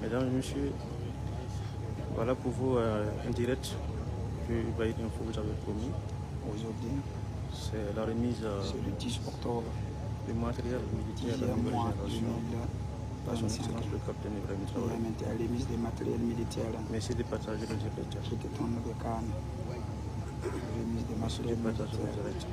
Mesdames et messieurs, voilà pour vous un direct du Baïd Info que j'avais promis. Aujourd'hui, c'est la remise le 10 octobre du matériel militaire de la nouvelle génération par son excellence le capitaine Ibrahim Traoré. La remise des matériels militaires. Merci de partager le direct. Remise des Merci de partager le direct.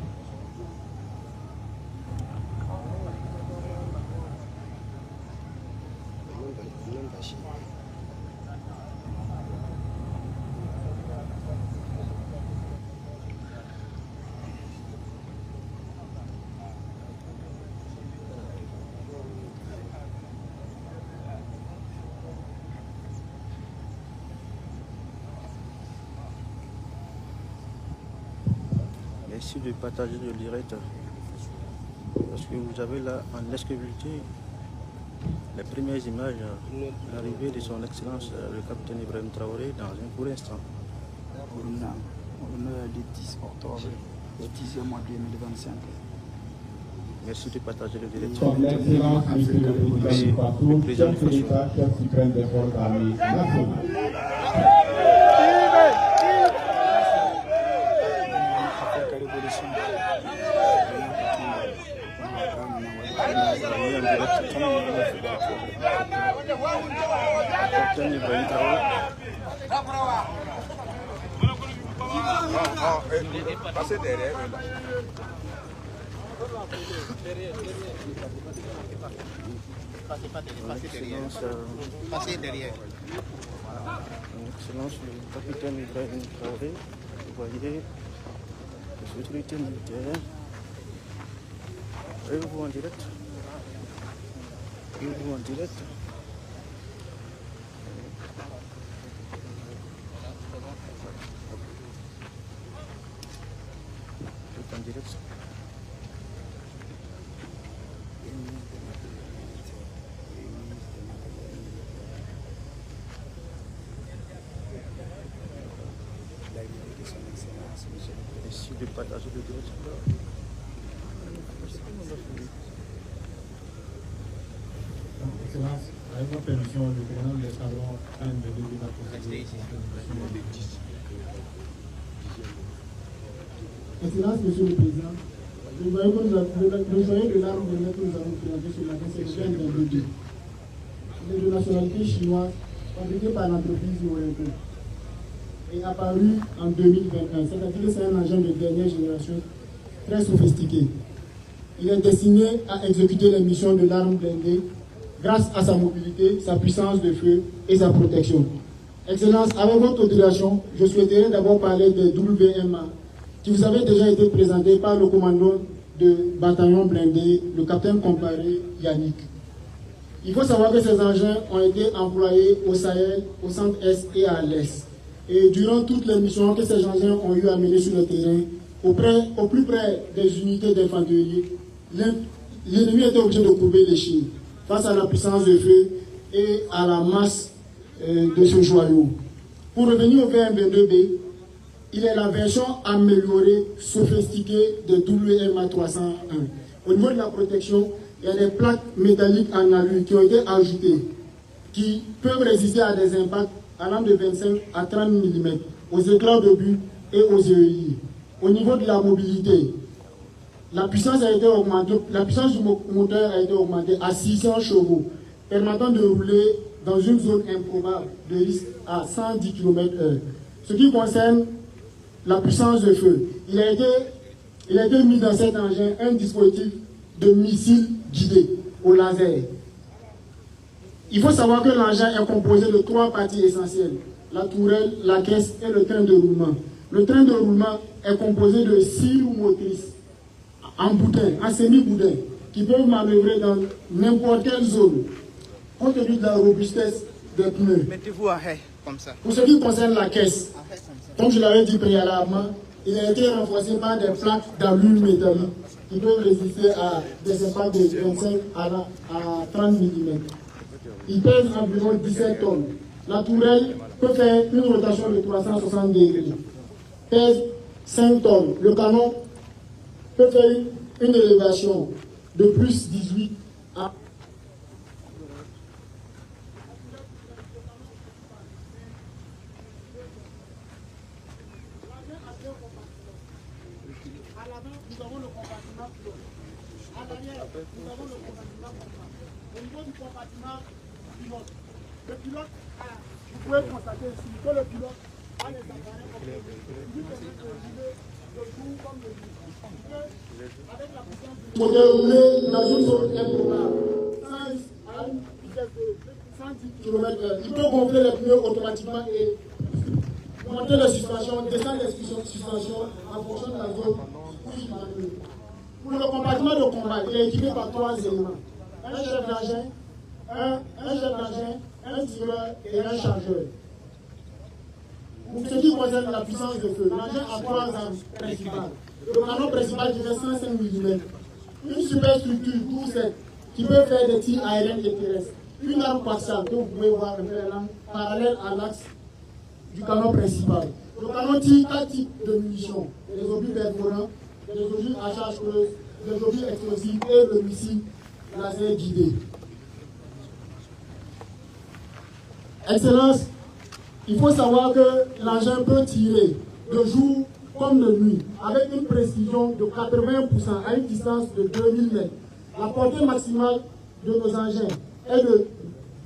Merci de partager le direct parce que vous avez là en exclusivité les premières images de l'arrivée de son excellence le capitaine Ibrahim Traoré dans un court instant. Le 10 octobre, le 10e mois 2025. Merci de partager le direct. Son excellence, monsieur le président du partout, chef de l'État, chef suprême des forces armées nationales. Passez derrière. Passez derrière. Excellence, le capitaine Ibrahim Traoré, vous voyez les autorités militaires. Voyez-vous en direct? Voyez-vous en direct? En direct. Merci de partager le direct. Excellence, avec votre permission, le président de l'escadron AMB2 va procéder. Excellence, monsieur le président, le joyau de l'arme de maître que nous avons présenté sur la conception d'un bébé. Il est de nationalité chinoise, fabriqué par l'entreprise Orenco et apparu en 2021, c'est-à-dire que c'est un engin de dernière génération très sophistiqué. Il est destiné à exécuter les missions de l'arme blindée grâce à sa mobilité, sa puissance de feu et sa protection. Excellence, avec votre autorisation, je souhaiterais d'abord parler des WMA, qui vous avait déjà été présenté par le commandant de bataillon blindé, le capitaine comparé Yannick. Il faut savoir que ces engins ont été employés au Sahel, au centre-est et à l'est. Et durant toutes les missions que ces engins ont eu à mener sur le terrain, au plus près des unités d'infanterie, l'ennemi était obligé de courber les chines face à la puissance de feu et à la masse de ce joyau. Pour revenir au VM22B, il est la version améliorée, sophistiquée de WMA 301. Au niveau de la protection, il y a des plaques métalliques en alu qui ont été ajoutées, qui peuvent résister à des impacts allant de 25 à 30 mm, aux éclats de but et aux EI. Au niveau de la mobilité, la puissance du moteur a été augmentée à 600 chevaux, permettant de rouler dans une zone improbable de risque à 110 km/h. Ce qui concerne la puissance de feu, il a été mis dans cet engin un dispositif de missile guidé au laser. Il faut savoir que l'engin est composé de 3 parties essentielles: la tourelle, la caisse et le train de roulement. Le train de roulement est composé de 6 roues motrices en boudin, en semi-boudin, qui peuvent manœuvrer dans n'importe quelle zone, compte tenu de la robustesse des pneus. Mettez-vous à haie, comme ça. Pour ce qui concerne la caisse, comme je l'avais dit préalablement, il a été renforcé par des plaques d'alu métallique qui peuvent résister à des impacts de 25 à 30 mm. Il pèse environ 17 tonnes. La tourelle peut faire une rotation de 360 degrés. Pèse 5 tonnes. Le canon peut faire une élévation de plus 18 à derrière, nous avons le compartiment. Au niveau du compartiment pilote, le pilote, vous pouvez constater ici que le pilote a les appareils comme le jour comme le nuit. Avec la puissance du moteur roulé dans une zone improbable, à une vitesse de 110 km/h, il peut gonfler les pneus automatiquement et monter les suspensions, descendre les suspensions en fonction de la zone où il manœuvre. Pour le compartiment de combat, il est équipé par 3 éléments. Un chef d'engin, un tireur et un chargeur. Pour ce qui concerne la puissance de feu, l'engin a 3 armes principales. Le canon principal qui fait 105 mm. Une superstructure tout sec qui peut faire des tirs aériens et terrestres. Une arme coaxiale que vous pouvez voir un peu parallèle à l'axe du canon principal. Le canon tire 4 types de munitions. Les obus perforants, les obus à charge creuse, les obus explosifs et le missile laser guidé. Excellence, il faut savoir que l'engin peut tirer de jour comme de nuit, avec une précision de 80% à une distance de 2000 mètres. La portée maximale de nos engins est de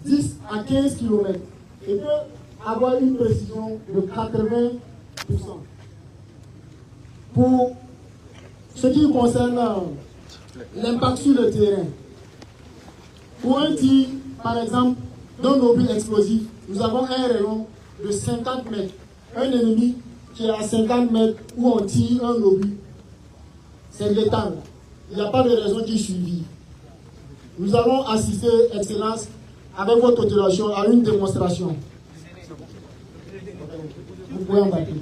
10 à 15 km et peut avoir une précision de 80%. Pour ce qui concerne l'impact sur le terrain, pour un tir, par exemple, d'un obus explosif, nous avons un rayon de 50 mètres. Un ennemi qui est à 50 mètres où on tire un obus, c'est létal. Il n'y a pas de raison d'y survivre. Nous allons assister, Excellence, avec votre autorisation, à une démonstration. Vous pouvez embarquer.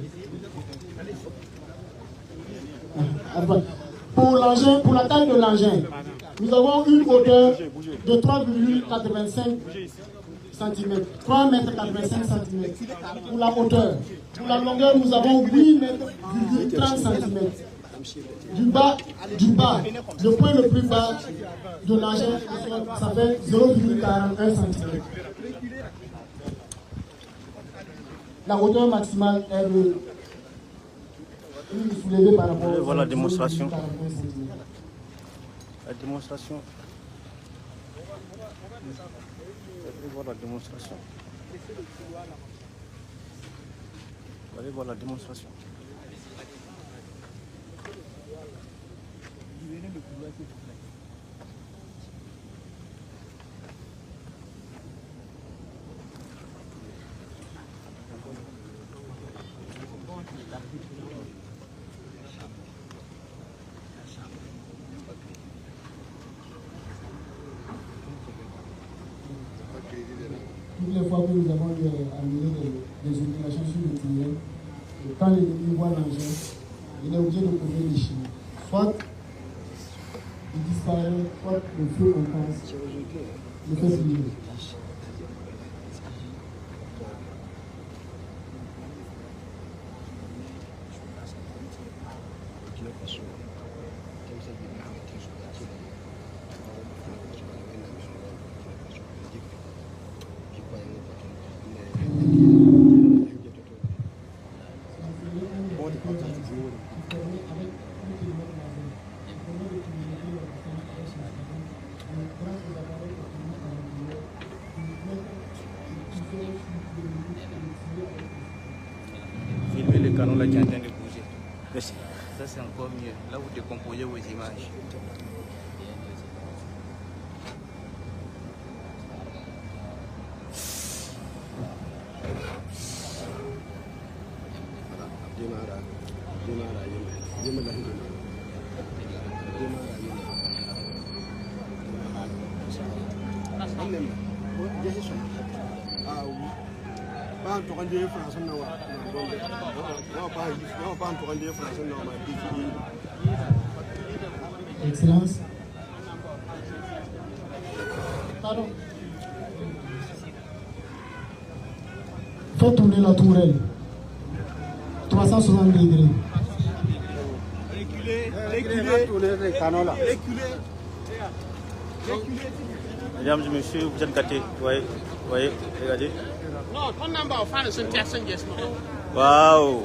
Pour l'engin, pour la taille de l'engin, nous avons une hauteur de 3,85 cm. 3,85 m. Pour la hauteur. Pour la longueur, nous avons 8,30 cm. Du bas, le point le plus bas de l'engin, ça fait 0,41 cm. La hauteur maximale est de soulevée par rapport à la démonstration. La démonstration. Vous allez voir la démonstration. Vous allez voir la démonstration. Toutes les fois que nous avons amené des opérations sur le terrain, quand l'ennemi voit l'engin, il est obligé de trouver les chiens. Soit il disparaît, soit le feu commence, le fait brûler. Filmez le canon là qui est en train de bouger. Merci. Ça c'est encore mieux. Là vous décomposez vos images. Excellence. Pardon. Faites tourner la tourelle. 360 degrés. Mesdames et messieurs, vous êtes gâtés. Voyez, regardez. Waouh.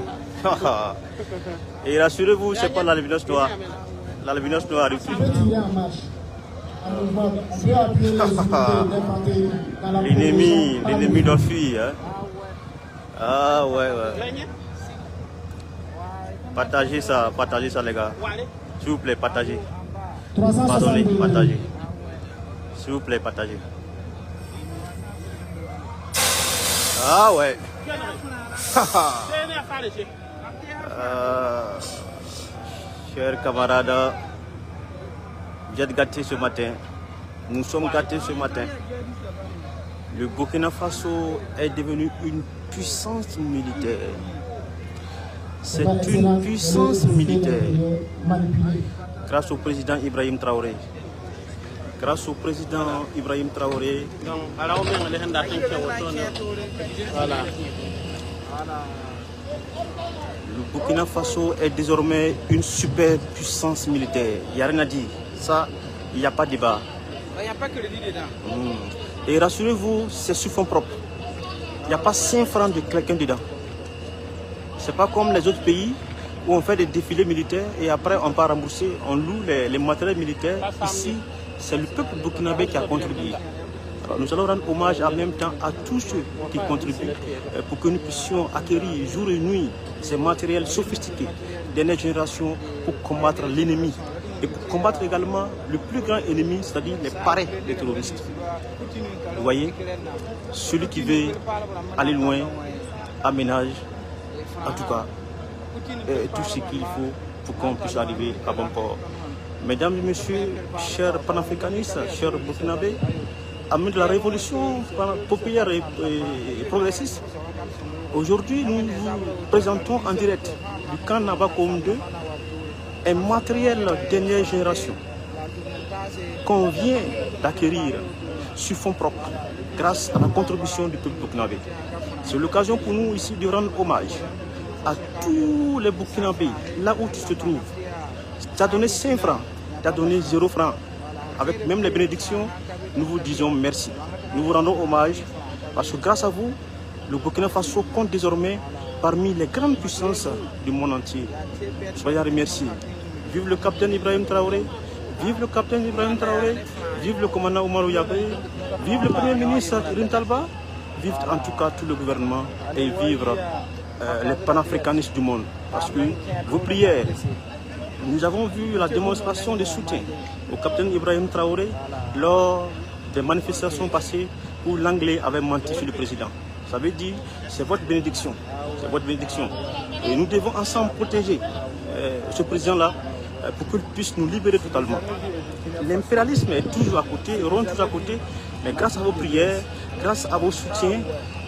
Et rassurez-vous, c'est pas la lumineuse noire. l'albinos noir arrive On peut tirer en marche. On peut appuyer les unités d'infanterie dans la L'ennemi doit fuir. Hein? Ah ouais. Partagez ça les gars. S'il vous plaît, partagez. 360 Pardonnez, degrés. partagez. S'il vous plaît, partagez. Ah ouais. Chers camarades, vous êtes gâtés ce matin. Nous sommes gâtés ce matin. Le Burkina Faso est devenu une puissance militaire. C'est une puissance militaire grâce au président Ibrahim Traoré. Grâce au président Ibrahim Traoré, le Burkina Faso est désormais une super puissance militaire. Il n'y a rien à dire. Ça, il n'y a pas de débat. Il n'y a pas que le dit dedans. Et rassurez-vous, c'est sur fonds propres. Il n'y a pas 5 francs de quelqu'un dedans. C'est pas comme les autres pays où on fait des défilés militaires et après on part rembourser, on loue les matériels militaires. Ici, c'est le peuple burkinabé qui a contribué. Alors, nous allons rendre hommage en même temps à tous ceux qui contribuent pour que nous puissions acquérir jour et nuit ces matériels sophistiqués des dernières générations pour combattre l'ennemi et pour combattre également le plus grand ennemi, c'est-à-dire les pareils des terroristes. Vous voyez, celui qui veut aller loin aménage, en tout cas, tout ce qu'il faut pour qu'on puisse arriver à bon port. Mesdames et messieurs, chers panafricanistes, chers burkinabés, amis de la révolution populaire et progressiste, aujourd'hui nous vous présentons en direct du camp Nabakoum 2 un matériel dernière génération qu'on vient d'acquérir sur fonds propres grâce à la contribution du peuple burkinabé. C'est l'occasion pour nous ici de rendre hommage à tous les burkinabés, là où tu te trouves. Tu as donné 5 francs, tu as donné 0 francs. Avec même les bénédictions, nous vous disons merci. Nous vous rendons hommage parce que grâce à vous, le Burkina Faso compte désormais parmi les grandes puissances du monde entier. Soyez remerciés. Vive le capitaine Ibrahim Traoré, vive le capitaine Ibrahim Traoré, vive le commandant Oumarou Yabré, vive le premier ministre Irin Talba, vive en tout cas tout le gouvernement et vivre les panafricanistes du monde. Parce que vos prières, nous avons vu la démonstration de soutien au capitaine Ibrahim Traoré lors des manifestations passées où l'anglais avait menti sur le président. Ça veut dire, c'est votre bénédiction. C'est votre bénédiction. Et nous devons ensemble protéger ce président-là pour qu'il puisse nous libérer totalement. L'impérialisme est toujours à côté, ronde toujours à côté, mais grâce à vos prières, grâce à vos soutiens,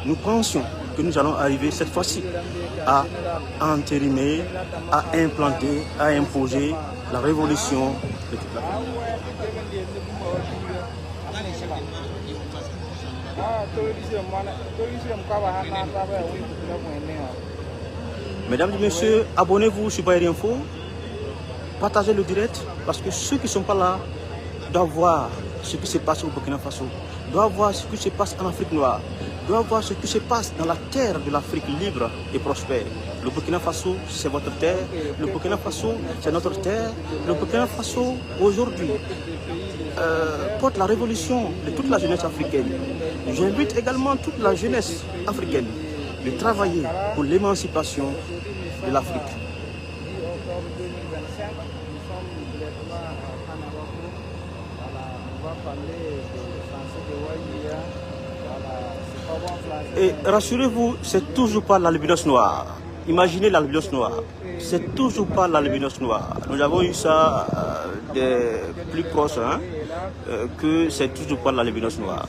nous pensions que nous allons arriver cette fois-ci à entériner, à implanter, à imposer la révolution de toute l'Afrique. Mesdames et messieurs, abonnez-vous sur Bayer Info, partagez le direct parce que ceux qui ne sont pas là doivent voir ce qui se passe au Burkina Faso, doivent voir ce qui se passe en Afrique noire, doivent voir ce qui se passe dans la terre de l'Afrique libre et prospère. Le Burkina Faso, c'est votre terre. Le Burkina Faso, c'est notre terre. Le Burkina Faso, aujourd'hui, porte la révolution de toute la jeunesse africaine. J'invite également toute la jeunesse africaine de travailler pour l'émancipation de l'Afrique. Et rassurez-vous, c'est toujours pas l'albinos noir. Imaginez l'albinos noir. C'est toujours pas l'albinos noir. Nous avons eu ça des plus proches, hein, que c'est toujours pas l'albinos noir.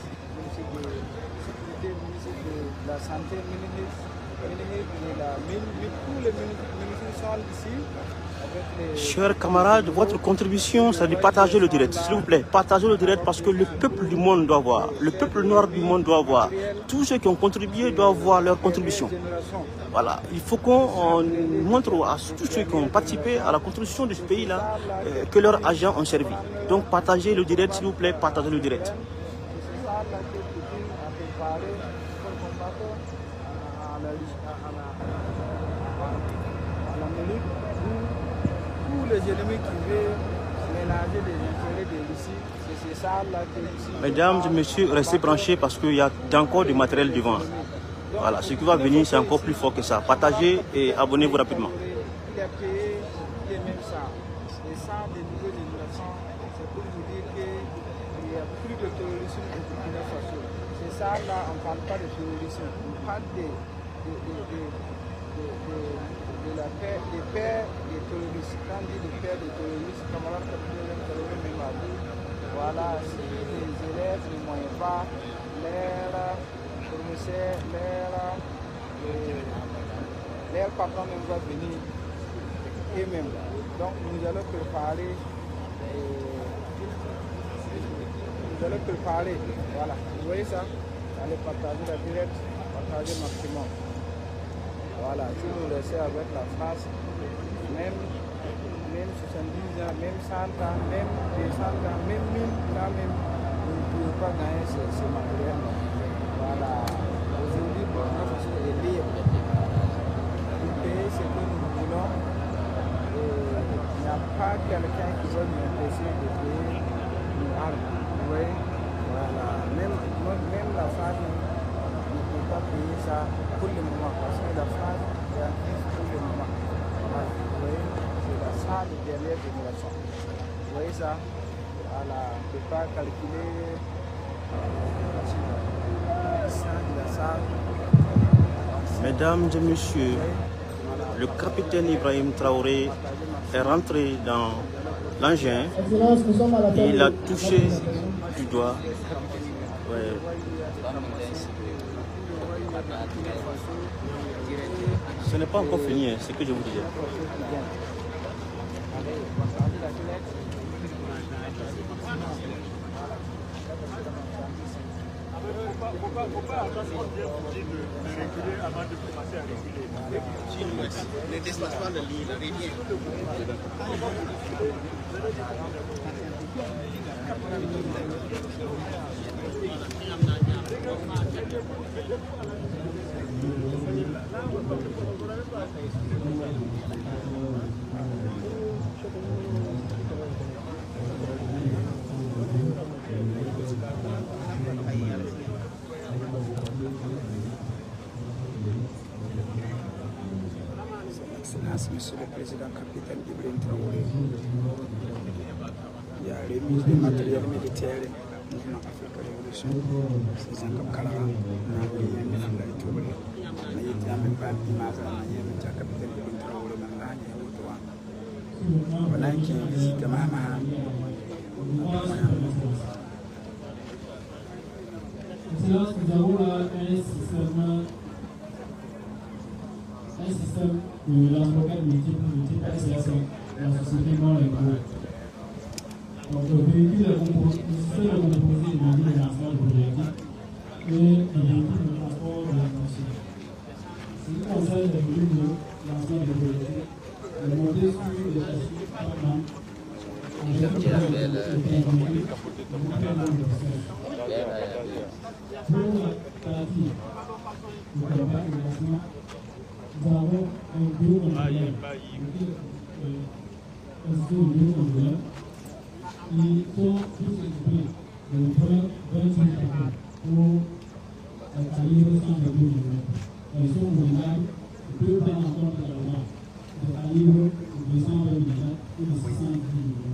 Chers camarades, votre contribution, c'est de partager le direct. S'il vous plaît, partagez le direct parce que le peuple du monde doit voir. Le peuple noir du monde doit voir. Tous ceux qui ont contribué doivent voir leur contribution. Voilà, il faut qu'on montre à tous ceux qui ont participé à la construction de ce pays-là que leurs agents ont servi. Donc partagez le direct, s'il vous plaît, partagez le direct. Les ennemis qui veulent ménager des intérêts de Russie. C'est ça là que Russie. Mesdames et messieurs, restez branchés parce qu'il y a encore du matériel devant. Voilà, ce qui va venir, c'est encore plus fort que ça. Partagez et abonnez-vous rapidement. Il a payé les mêmes ça. Et ça, des niveaux de 1900, c'est pour vous dire qu'il n'y a plus de terrorisme au Burkina Faso. C'est ça là, on ne parle pas de terrorisme, on parle de la paix, des pères des terroristes. Quand on dit des pères des terroristes, camarades capitaine terrorisme même à vous. Voilà, si les élèves ne moyens pas leur professeur, leur patron même va venir eux-mêmes. Donc nous allons préparer, voilà, vous voyez ça, allez partager la direct, partager le maximum. Voilà, si vous laissez avec la phrase, même 70 ans, même 100 ans, même 200 ans, même 1000 ans, même, vous ne pouvez pas gagner ce matériel. Voilà, aujourd'hui, Burkina Faso est libre. Vous payez ce que nous voulons. Il n'y a pas quelqu'un qui va nous empêcher de payer une arme. Vous voyez, voilà, même la France ne peut pas payer ça pour le moment, parce que la France est en crise pour le moment. Voilà, vous voyez, c'est ça la dernière génération. Vous voyez ça? Voilà, on ne peut pas calculer Mesdames et messieurs, le capitaine Ibrahim Traoré est rentré dans l'engin et il a touché du doigt. Ouais. Ce n'est pas encore fini, c'est ce que je vous disais. Ne dépasse pas le lit, la rivière. Monsieur le Président, capitaine Ibrahim Traoré, il y a remise de matériel militaire mouvement Afrique Révolution, c'est un comme Kalara, on a payé un million de Traoré, on a été même pas l'image, on a eu un capitaine Ibrahim Traoré, on a eu un droit. On a eu une visite à Mahama. Nous avons là un système de l'entreprise multiple la société non légale. Donc le véhicule est composé de manière de lancement de projectiles et de véhicules de transport de la machine. Ce qui concerne les véhicules de lancement de projectiles, le monté sur les châssis par pour la thérapie, nous avons un bureau contrôleur qui sont tous équipés de prendre 25 tableaux pour le calibre 122 mm. Ils sont modulables, ils peuvent prendre en compte également le calibre 220 mm et de 610 mm.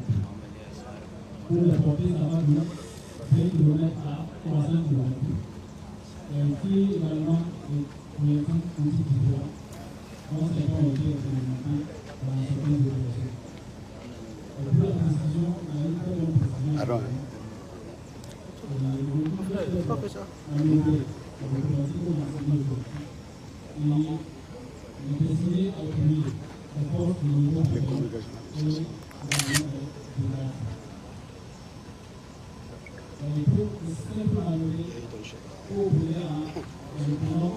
Pour les porter, ça va de 20 km à 300 km. Qui également est anti-différent. On s'est pas noté expérimenté dans certaines évolutions. Pour la précision, on a une très bonne précision. Alors, il est destiné à obtenir la force du niveau et pour simple manœuvrer pour ouvrir un plan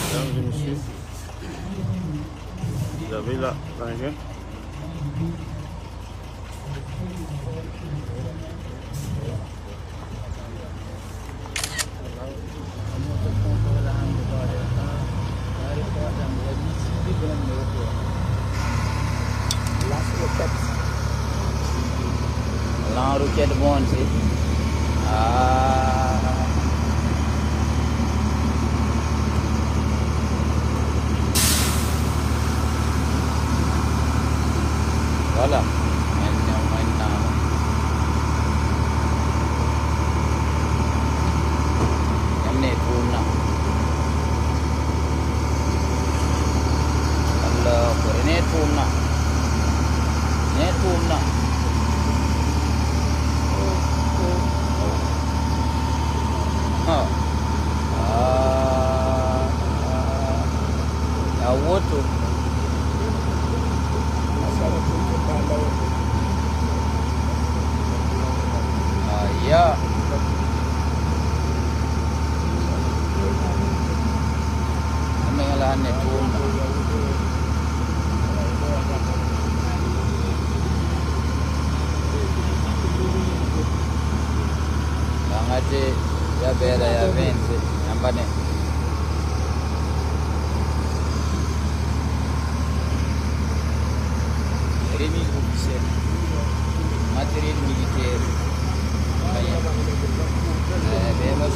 Mesdames et messieurs, vous avez là l'engin. Roket bon sih. Voilà. Maintenant. Yang punna. Kalau net punna. Net punna. Woto ya mengalah netun ngate ya bela ya vente ambane matériel militaire. Vemos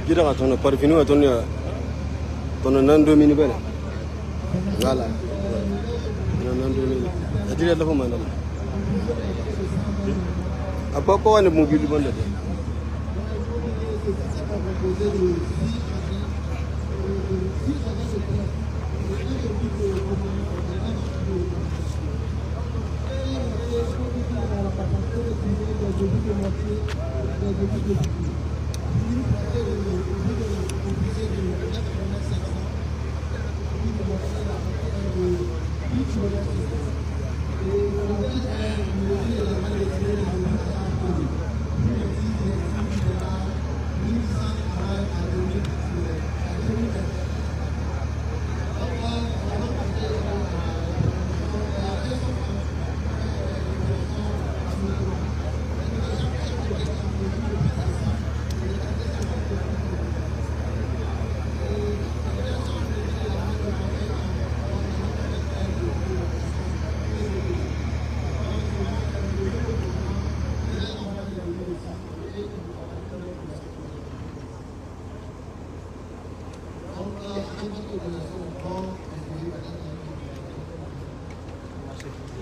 Gira ka tono parfinu ka tono nando mini bana. Wala. Nando mini. Adira la fuma nando. Apa wani mobile banda.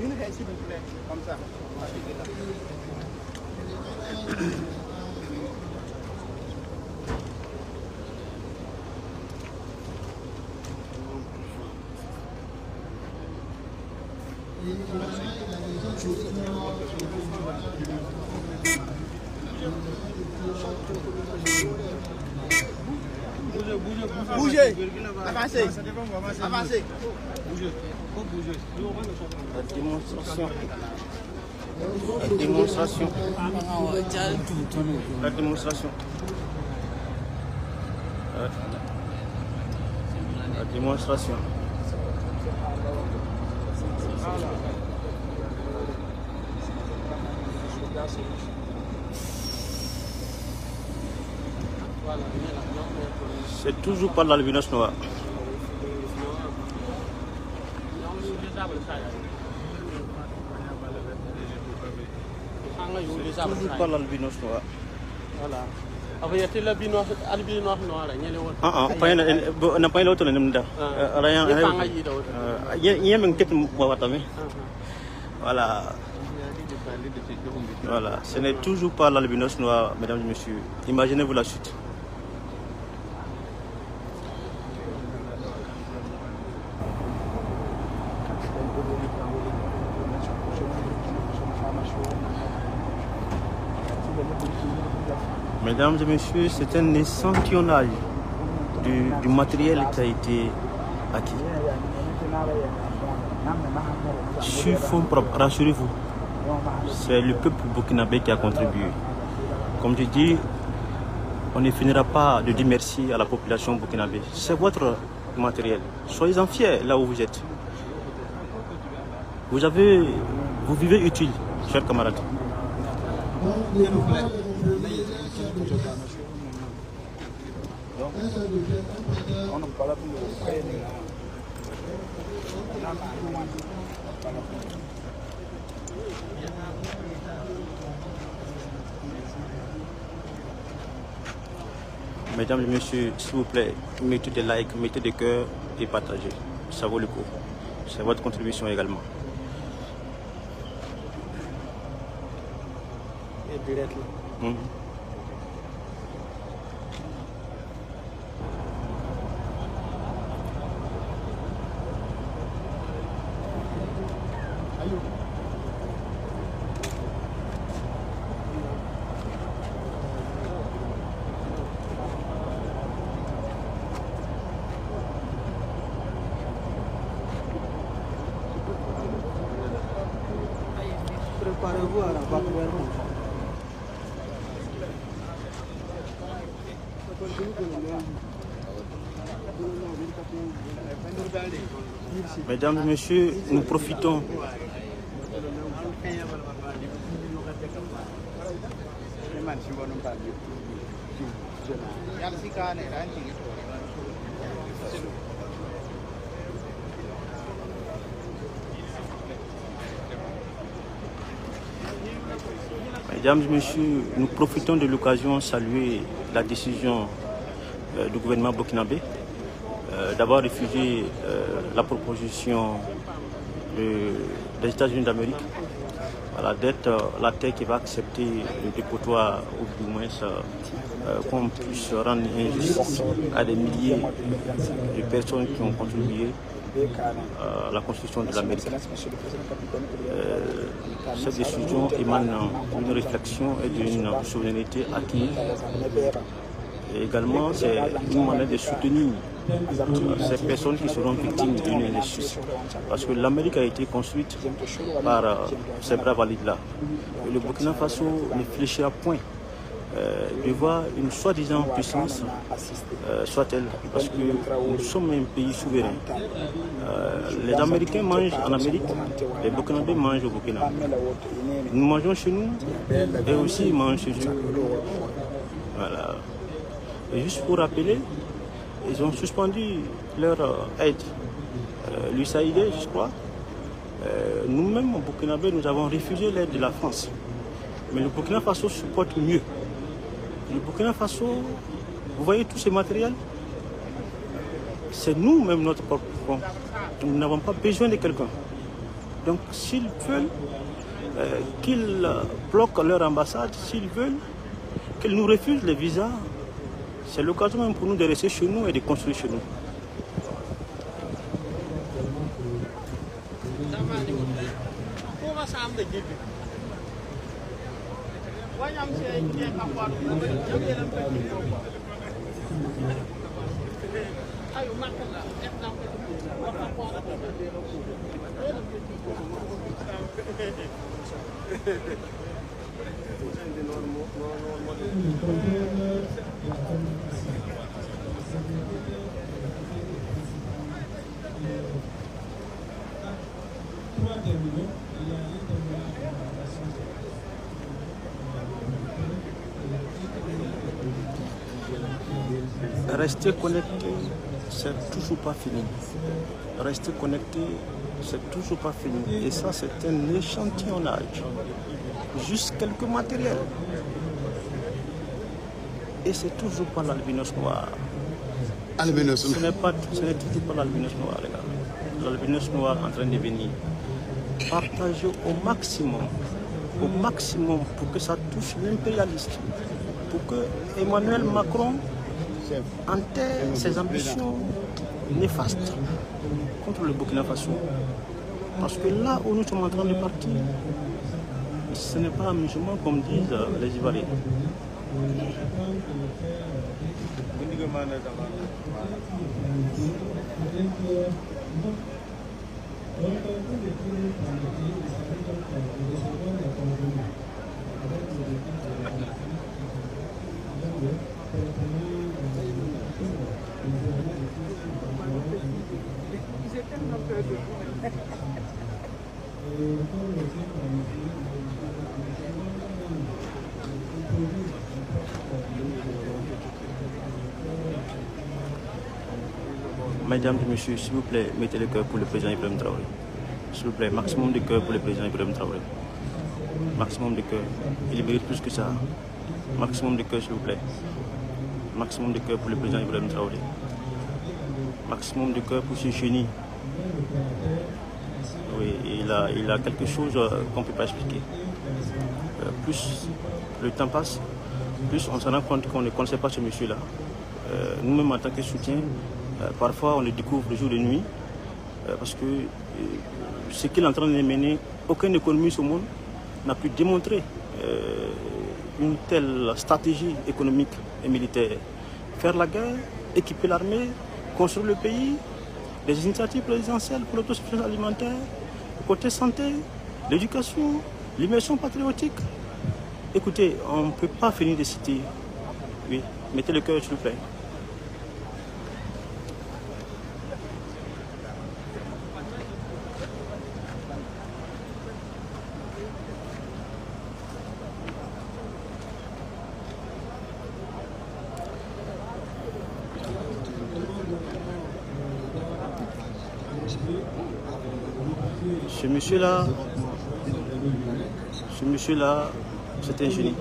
Une haie s'il vous plaît, comme ça. Bougez, avancez, avancez. Bougez. La démonstration. La démonstration. La démonstration. La démonstration. C'est toujours pas l'albinos noir. Toujours pas l'albinos noir. Voilà. Après, il y a l'albinos noir. On n'a pas l'autre. Il y a même quelques mois. Voilà. Voilà. Ce n'est toujours pas l'albinos noir, mesdames et messieurs. Imaginez-vous la chute. Mesdames et messieurs, c'est un échantillonnage du matériel qui a été acquis. Sur fonds propres, rassurez-vous, c'est le peuple burkinabé qui a contribué. Comme je dis, on ne finira pas de dire merci à la population burkinabé. C'est votre matériel. Soyez-en fiers là où vous êtes. Vous vivez utile, chers camarades. Mesdames et messieurs, s'il vous plaît, mettez des likes, mettez des cœurs et partagez. Ça vaut le coup. C'est votre contribution également. Préparez-vous à la bataille. Mesdames et messieurs, nous profitons. Mesdames et messieurs, nous profitons de l'occasion de saluer la décision du gouvernement burkinabé d'avoir refusé la proposition des États-Unis d'Amérique d'être la terre qui va accepter le dépotoir ou du moins qu'on puisse rendre injustice à des milliers de personnes qui ont contribué à la construction de l'Amérique. Cette décision émane d'une réflexion et d'une souveraineté acquise. Et également, c'est une manière de soutenir ces personnes qui seront victimes d'une injustice. Parce que l'Amérique a été construite par ces braves valides-là. Le Burkina Faso ne fléchira point de voir une soi-disant puissance, soit-elle, parce que nous sommes un pays souverain. Les Américains mangent en Amérique, les Burkinabés mangent au Burkina. Nous mangeons chez nous et aussi ils mangent chez eux. Voilà. Et juste pour rappeler, ils ont suspendu leur aide. L'USAID, je crois. Nous-mêmes, au Burkinabé, nous avons refusé l'aide de la France. Mais le Burkina Faso supporte mieux. Le Burkina Faso, vous voyez tous ces matériels, c'est nous-mêmes notre propre front. Nous n'avons pas besoin de quelqu'un. Donc s'ils veulent qu'ils bloquent leur ambassade, s'ils veulent qu'ils nous refusent les visas, c'est l'occasion même pour nous de rester chez nous et de construire chez nous. Rester connecté, c'est toujours pas fini. Rester connecté, c'est toujours pas fini. Et ça, c'est un échantillonnage. Juste quelques matériels. Et c'est toujours pas l'albinos noir. Ce n'est toujours pas l'albinos noir, les gars. L'albinos noir en train de venir. Partagez au maximum pour que ça touche l'impérialiste. Pour que Emmanuel Macron enterre ses ambitions néfastes contre le Burkina Faso. Parce que là où nous sommes en train de partir, ce n'est pas amusement comme disent les Ivoiriens. Mesdames et messieurs, s'il vous plaît, mettez le cœur pour le président Ibrahim Traoré. S'il vous plaît, maximum de cœur pour le président Ibrahim Traoré. Maximum de cœur. Il mérite plus que ça. Maximum de cœur, s'il vous plaît. Maximum de cœur pour le président Ibrahim Traoré. Maximum de cœur pour ce génie. Oui, il a quelque chose qu'on ne peut pas expliquer. Plus le temps passe, plus on se rend compte qu'on ne connaissait pas ce monsieur-là. Nous-mêmes, en tant que soutien, parfois on le découvre le jour et la nuit, parce que ce qu'il est en train de mener, aucun économiste au monde n'a pu démontrer une telle stratégie économique et militaire. Faire la guerre, équiper l'armée, construire le pays, des initiatives présidentielles pour l'autosuffisance alimentaire, le côté santé, l'éducation, l'immersion patriotique. Écoutez, on ne peut pas finir de citer. Oui, mettez le cœur s'il vous plaît. Ce monsieur-là, C'était un génie.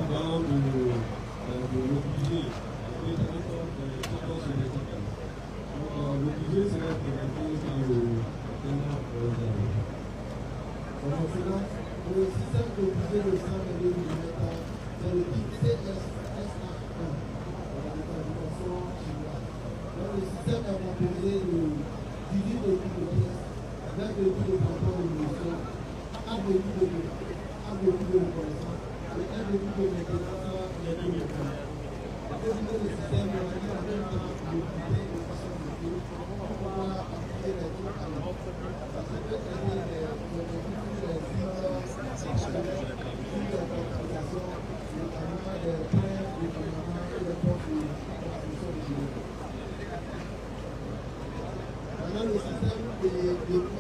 Maintenant, le système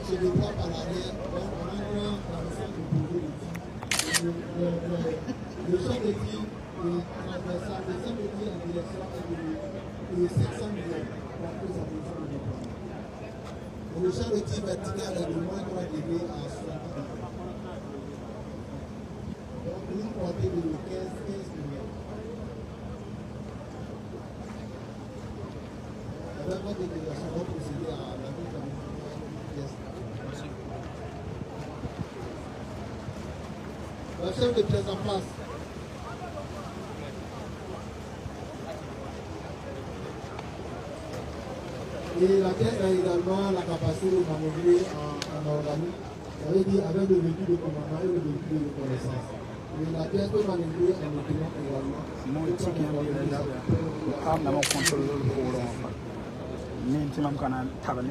se déploie par l'arrière. Donc, on a dans le centre de poser le champ de tir transversal, le champ de tir en direction est de 700 millions. Le champ de tir vertical est de moins 3 degrés à 60 degrés. Donc, une portée de 15 millions. Avec votre délégation, on va procéder à la mise en pièce. La chef de pièce en place. Et la pièce a également la capacité de manœuvrer en organique, avec le véhicule de commandement et le véhicule de reconnaissance. Et la pièce peut manœuvrer en autonomie également. Mon éthique est là. Je mon contrôle pour mais tu m'as quand même travaillé.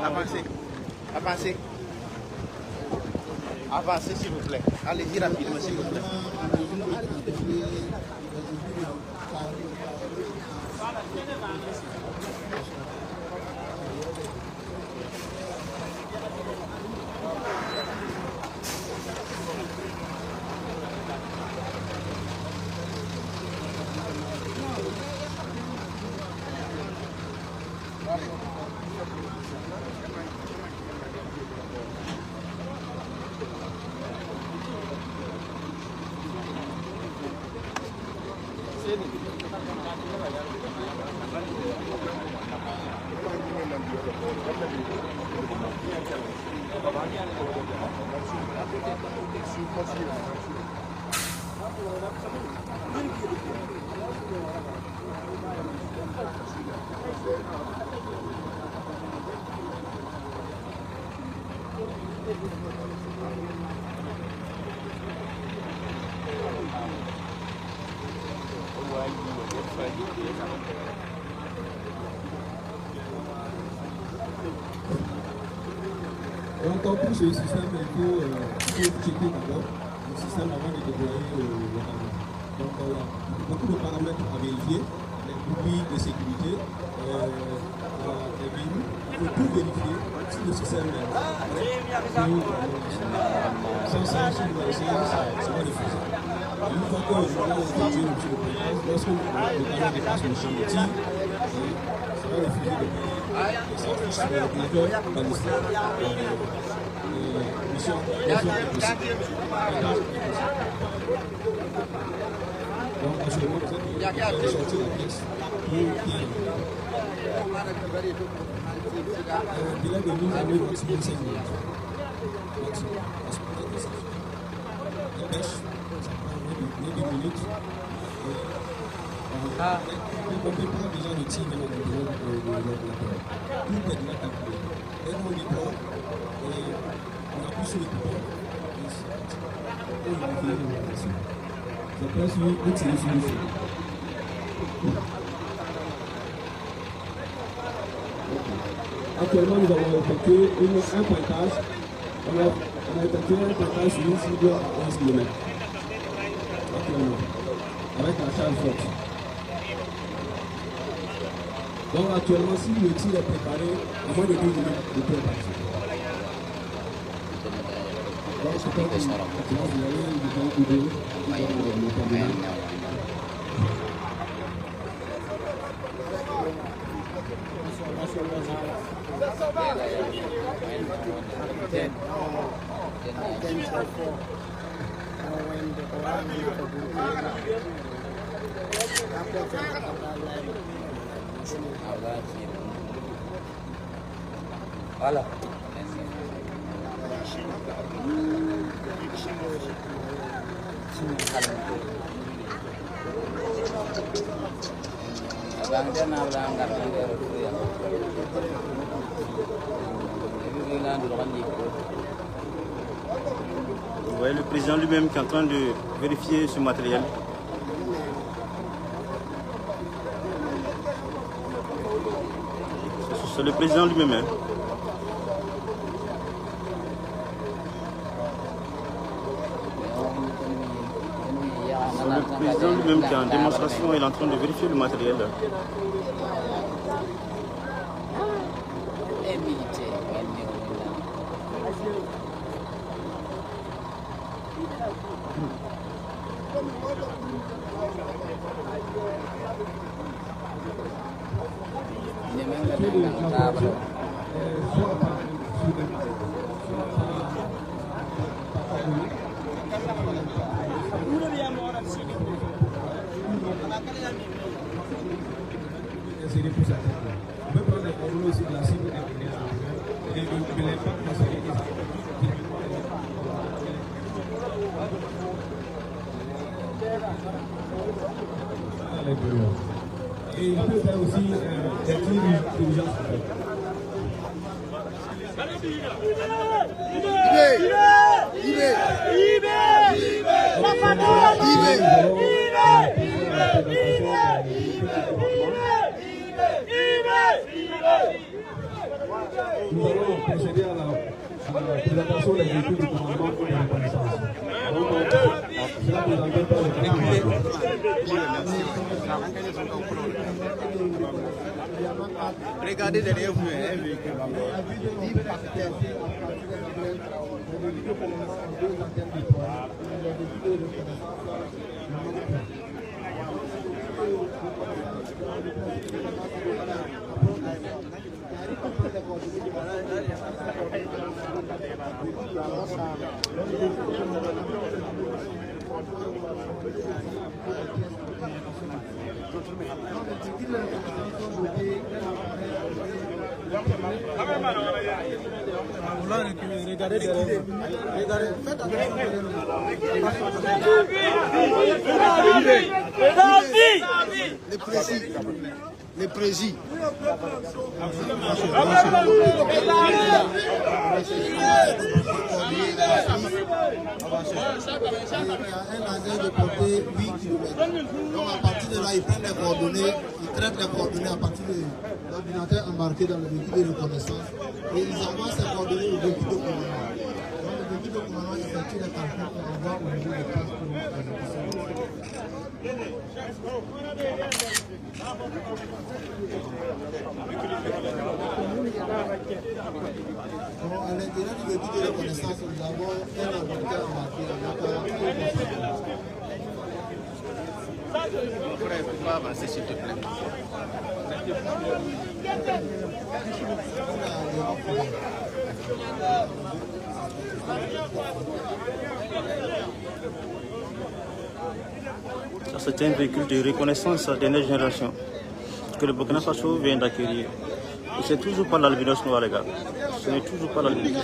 Avancez. Avancez. Avancez s'il vous plaît. Allez-y rapidement s'il vous plaît. Donc, pour ce système, il faut checker d'abord le système avant de déployer le camion. Donc, beaucoup de paramètres à vérifier, les boucliers de sécurité, les verrous. Il faut tout vérifier si le système est sans ça, si vous laissez, ça va refuser. Une fois que vous avez effectué le tir de préférence, lorsque le camion dépasse le champ de tir, ça va refuser de payer. Et ça fiche sur l'ordinateur balistique. Mission possible. Donc, actuellement, vous êtes sorti la pièce pour tirer. Délai de mise en œuvre maximum 5 minutes. Maximum. La pêche, ça prend 2 minutes. On ne peut pas déjà le tir dans l'intérieur de la période. Tout est déjà calculé. Et on déploie, on appuie sur le bouton. Et on va faire une rotation. Ça passe sur le tir sur le feu. Actuellement, nous avons effectué un pointage. On a effectué un pointage sur une cible à 11 km. Actuellement, avec la charge forte. Donc actuellement, si le tir est préparé, en moins de 2 minutes, le tir est parti. Donc je pense que vous allez vous donner le terminal. Voilà. Vous voyez le président lui-même qui est en train de vérifier ce matériel. C'est le président lui-même. Hein. C'est le président lui-même qui est en démonstration, il est en train de vérifier le matériel. Et il peut faire aussi des tirs d'urgence. Nous allons procéder à la présentation des véhicules du commandement de la reconnaissance. Cela nous engage par le commandement. Regardez derrière vous, un véhicule. Regardez, faites Les précis. un engin de portée 8 km. Donc à partir de là, ils prennent les coordonnées, ils traitent les coordonnées à partir de l'ordinateur embarqué dans le véhicule de reconnaissance et ils envoient ces coordonnées au véhicule de commandement. Donc le véhicule de commandement effectue les calculs qu'on envoie au niveau des places pour l'exécution. Donc à l'intérieur du véhicule de reconnaissance, nous avons un ordinateur embarqué Frère, il faut avancer s'il te plaît. Ça, c'est un véhicule de reconnaissance dernière génération que le Burkina Faso vient d'acquérir. Et c'est toujours pas l'albinos noir, les gars. Ce n'est toujours pas l'albinos.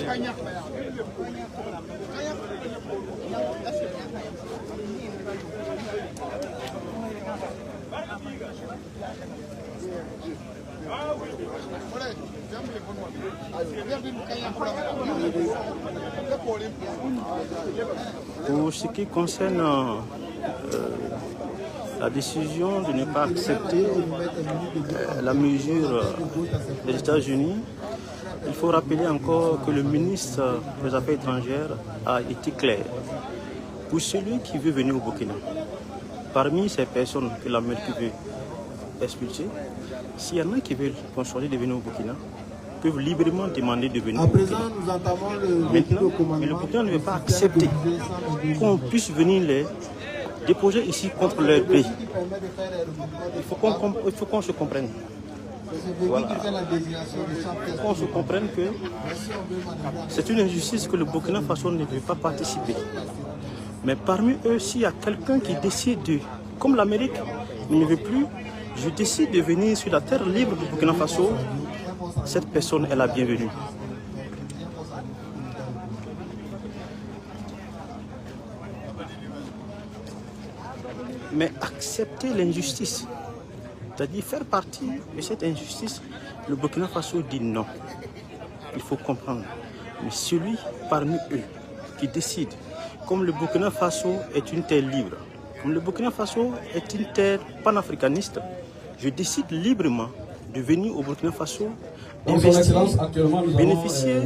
Pour ce qui concerne la décision de ne pas accepter la mesure des États-Unis, il faut rappeler encore que le ministre des Affaires étrangères a été clair. Pour celui qui veut venir au Burkina, parmi ces personnes que l'Amérique veut expulser, s'il y en a qui veulent choisir de venir au Burkina, peuvent librement demander de venir au Burkina. Maintenant, mais le Burkina ne veut pas accepter qu'on puisse venir les déposer ici contre leur pays. Il faut qu'on se comprenne. Voilà. On se comprenne que c'est une injustice que le Burkina Faso ne veut pas participer. Mais parmi eux, s'il y a quelqu'un qui décide de, comme l'Amérique ne veut plus, je décide de venir sur la terre libre du Burkina Faso, cette personne est la bienvenue. Mais accepter l'injustice, c'est-à-dire faire partie de cette injustice, le Burkina Faso dit non. Il faut comprendre. Mais celui parmi eux qui décide, comme le Burkina Faso est une terre libre, comme le Burkina Faso est une terre panafricaniste, je décide librement de venir au Burkina Faso, d'investir, bénéficier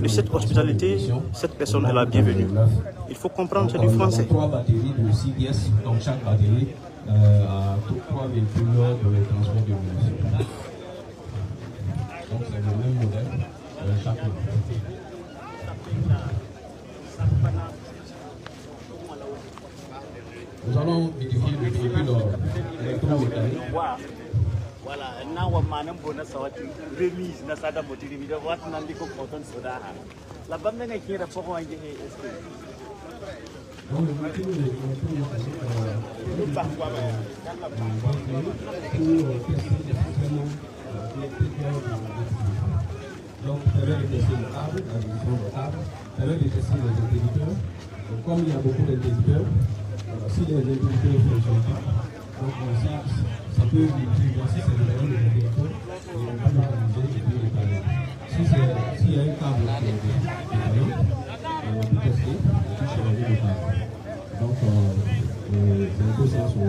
de cette hospitalité. Cette personne est la bienvenue. Il faut comprendre, c'est du français. 3 batteries de 6 pièces, donc chaque batterie a 3 véhicules de transport de munitions. Donc c'est le même modèle chacun. Nous allons édifier le véhicule électromécanique. Voilà, now we manam bona sawati remise na sada motiri mi da wat nan liko koton soda ha. La bamna ne kira foko wanje e eske. Donc le véhicule électromécanique donc permet de tester le câble, la division de câble, permet de tester les interrupteurs. Donc comme il y a beaucoup d'interrupteurs, si les interrupteurs ne fonctionnent pas, donc ça peut vibrer. Si c'est le même interrupteur, on va l'utiliser et puis l'étaler. S'il y a un câble qui est décalé, on va tester et puis changer le câble. Donc c'est un peu ça sur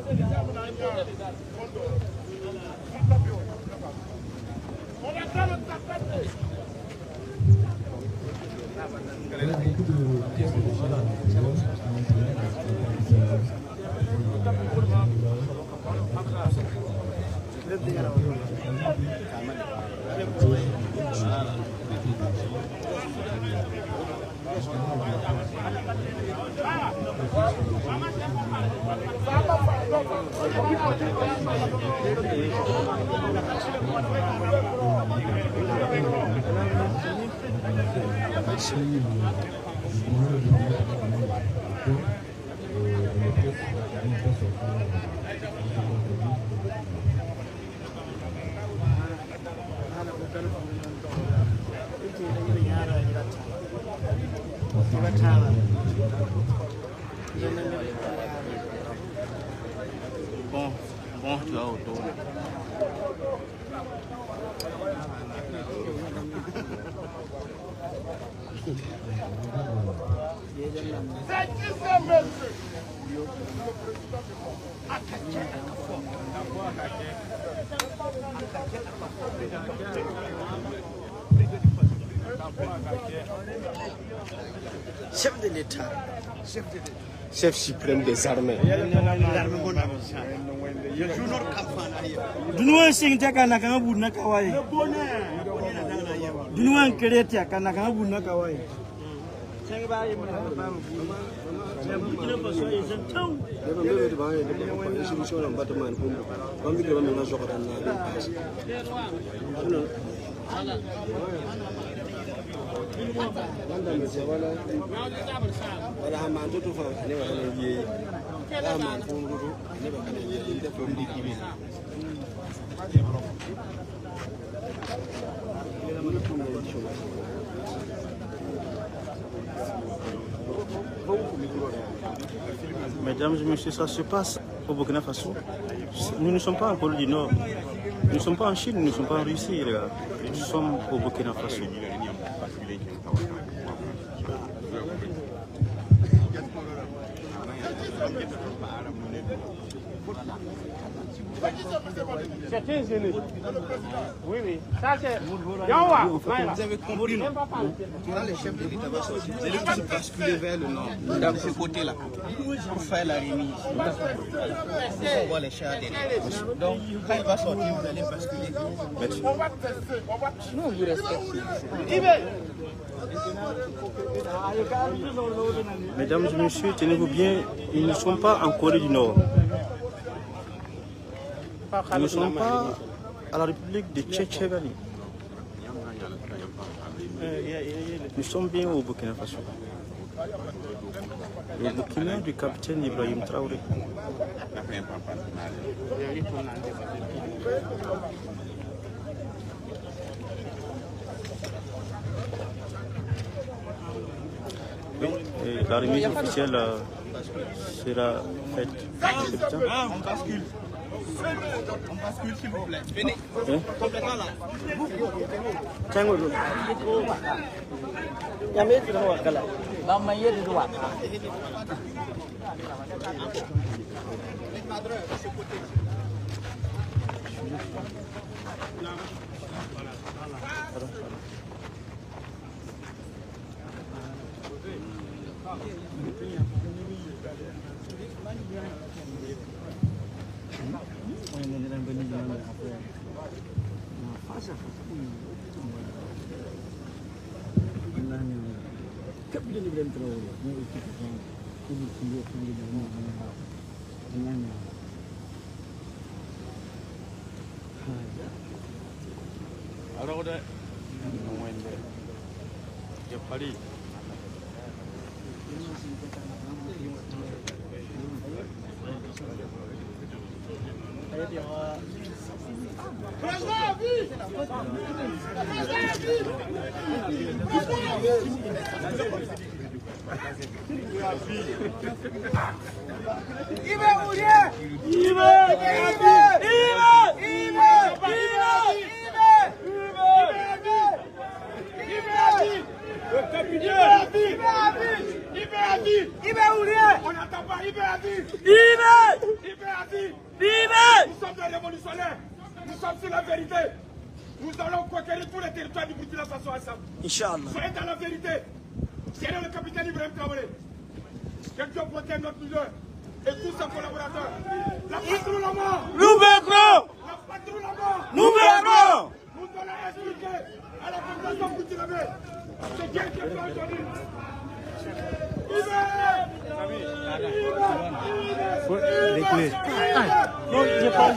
il y a beaucoup de pièces de déchets à l'intérieur. Bon, tu as autour. Chef de l'État. Chef suprême des armées. Dunuan sing taka na kanga budna kawai. Dunuan kereta kana kanga budna kawai. Sang ba yim na ba mu. Ya Burkina Faso yi san tau. Da ban bebe da bayan da ban shi shi wannan bata man ko ban bi da ban na so kadan na da wanda mai wala wala ha man to fa ne wala ne biye da man ko rudu ne ba kana yi da fa ndi kibi Mesdames et messieurs, ça se passe au Burkina Faso. Nous ne sommes pas en Corée du Nord. Nous ne sommes pas en Chine, nous ne sommes pas en Russie, les gars. Nous sommes au Burkina Faso. C'est un génie. Oui, oui. Ça, c'est. Vous avez compris, non? Quand les chefs de l'État vont sortir, vous allez tous basculer vers le nord, dans ce côté-là, pour faire la remise. On voit les chars derrière. Donc, quand il va sortir, vous allez basculer. Merci. Non, vous restez. Mesdames et messieurs, tenez-vous bien, ils ne sont pas en Corée du Nord. Nous ne sommes pas à la République de Tchétchénie. Nous sommes bien au Burkina Faso. Le Burkina du capitaine Ibrahim Traoré. Oui, et la remise officielle sera faite. On bascule. On bascule, s'il vous plaît. Venez. Complètement là. Alors, il y a Paris. On n'attend pas, nous sommes des révolutionnaires, nous sommes sur la vérité. Nous allons conquérir tous les territoires du Burkina Faso ensemble. Inch'Allah. Soyez dans la vérité. C'est le capitaine Ibrahim Traoré. Que Dieu protège notre leader et tous ses collaborateurs. La patrouille la mort. Nous vaincrons. La patrouille la mort. Nous vaincrons. Nous allons expliquer à la population burkinabé ce qui est fait aujourd'hui. Faut réguler. Non, je n'ai pas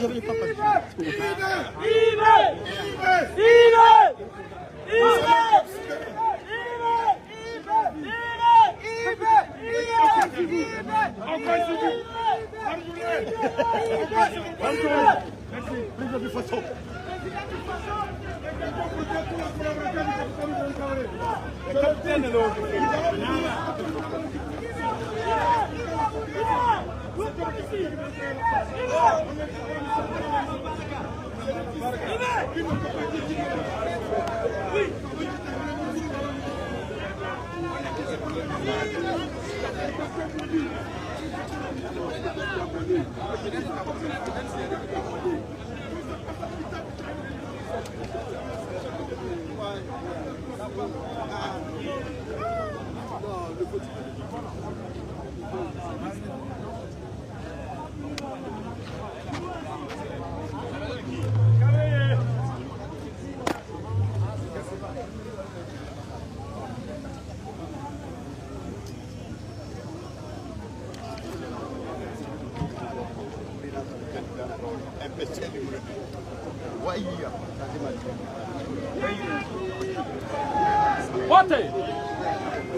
Vote!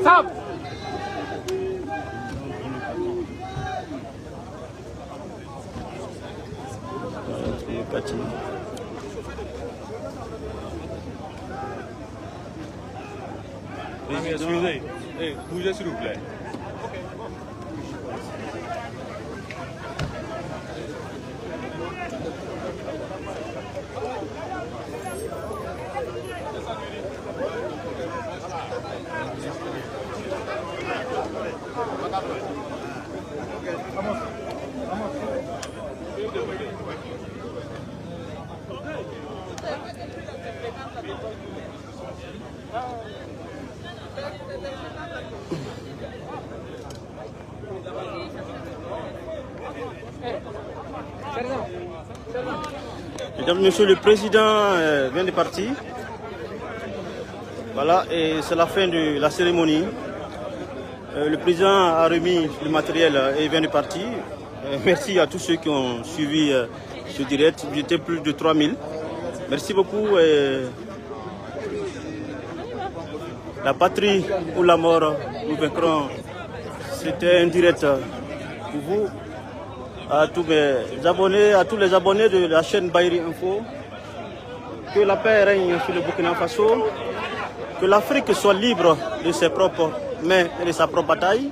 Stop! Excusez, bougez s'il vous plaît. Mesdames et messieurs, le président vient de partir. Voilà, et c'est la fin de la cérémonie. Le président a remis le matériel et vient de partir. Merci à tous ceux qui ont suivi ce direct. J'étais plus de 3000. Merci beaucoup. La patrie ou la mort, nous vaincrons. C'était un direct pour vous. À tous mes abonnés, à tous les abonnés de la chaîne Bayri Info. Que la paix règne sur le Burkina Faso. Que l'Afrique soit libre de ses propres mains et de sa propre bataille.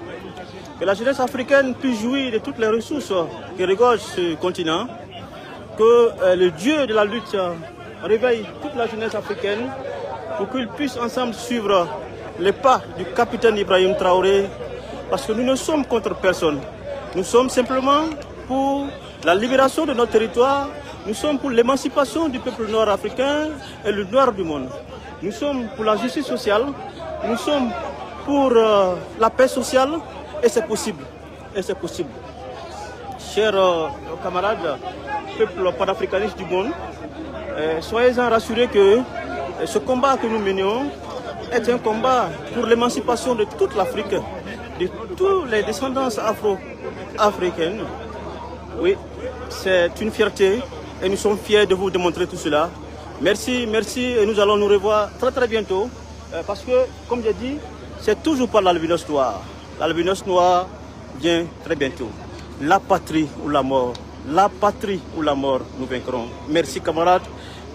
Que la jeunesse africaine puisse jouir de toutes les ressources qui regorgent ce continent. Que le Dieu de la lutte réveille toute la jeunesse africaine pour qu'ils puissent ensemble suivre les pas du capitaine Ibrahim Traoré. Parce que nous ne sommes contre personne. Nous sommes simplement pour la libération de notre territoire. Nous sommes pour l'émancipation du peuple nord-africain et le nord du monde. Nous sommes pour la justice sociale. Nous sommes pour la paix sociale. Et c'est possible. Et c'est possible. Chers camarades, peuple panafricaniste du monde, soyez-en rassurés que ce combat que nous menions est un combat pour l'émancipation de toute l'Afrique, de tous les descendants afro-africaines. Oui, c'est une fierté et nous sommes fiers de vous démontrer tout cela. Merci, merci et nous allons nous revoir très très bientôt parce que, comme j'ai dit, c'est toujours pas l'albinos noir. L'albinos noir vient très bientôt. La patrie ou la mort, la patrie ou la mort, nous vaincrons. Merci camarades.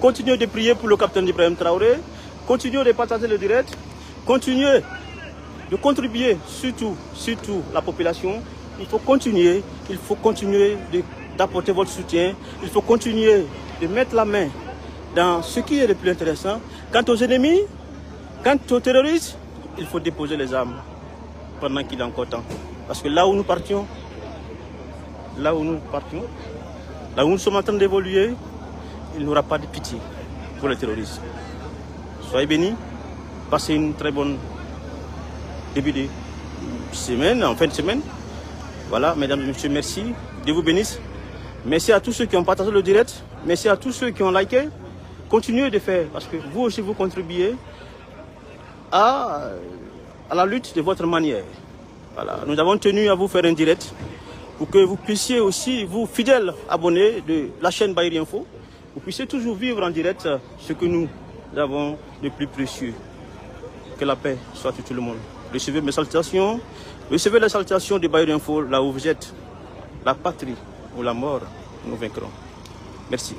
Continuez de prier pour le capitaine Ibrahim Traoré. Continuez de partager le direct. Continuez de contribuer, surtout la population. Il faut continuer d'apporter votre soutien. Il faut continuer de mettre la main dans ce qui est le plus intéressant. Quant aux ennemis, quant aux terroristes, il faut déposer les armes pendant qu'il est encore temps. Parce que là où nous partions, là où nous sommes en train d'évoluer, il n'y aura pas de pitié pour les terroristes. Soyez bénis, passez une très bonne début de semaine, en fin de semaine. Voilà, mesdames et messieurs, merci. Dieu vous bénisse. Merci à tous ceux qui ont partagé le direct. Merci à tous ceux qui ont liké. Continuez de faire, parce que vous aussi, vous contribuez à la lutte de votre manière. Voilà, nous avons tenu à vous faire un direct pour que vous puissiez aussi, vous fidèles abonnés de la chaîne Bayri Info, vous puissiez toujours vivre en direct ce que nous avons de plus précieux. Que la paix soit sur tout le monde. Recevez mes salutations, recevez les salutations de Bayri Info là où vous êtes. La patrie ou la mort, nous vaincrons. Merci.